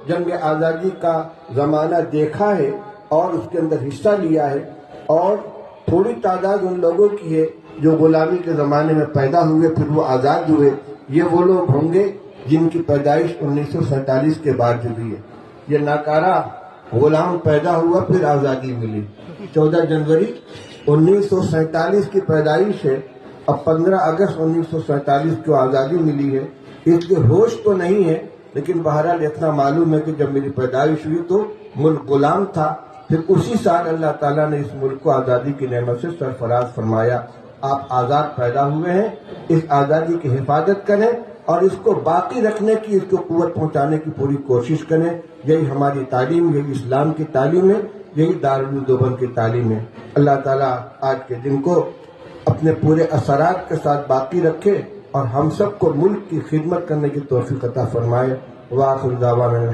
جنگ آزادی کا زمانہ دیکھا ہے اور اس کے اندر حصہ لیا ہے، اور تھوڑی تعداد ان لوگوں کی ہے جو غلامی کے زمانے میں پیدا ہوئے پھر وہ آزاد ہوئے، یہ وہ لوگ ہوں گے جن کی پیدائش 1947 کے بعد ہوئی ہے۔ یہ ناکارہ غلام پیدا ہوا پھر آزادی ملی۔ 14 جنوری 1947 کی پیدائش ہے، اب 15 اگست 1947 کو آزادی ملی ہے۔ اس کے ہوش تو نہیں ہے، لیکن بہرحال اتنا معلوم ہے کہ جب میری پیدائش ہوئی تو ملک غلام تھا، پھر اسی سال اللہ تعالیٰ نے اس ملک کو آزادی کی نعمت سے سرفراز فرمایا۔ آپ آزاد پیدا ہوئے ہیں، اس آزادی کی حفاظت کریں اور اس کو باقی رکھنے کی، اس کو قوت پہنچانے کی پوری کوشش کریں۔ یہی ہماری تعلیم، یہی اسلام کی تعلیم ہے، یہی دارالعلوم دیوبند کی تعلیم ہے۔ اللہ تعالیٰ آج کے دن کو اپنے پورے اثرات کے ساتھ باقی رکھے اور ہم سب کو ملک کی خدمت کرنے کی توفیق عطا فرمائے۔ وآخر دعوانا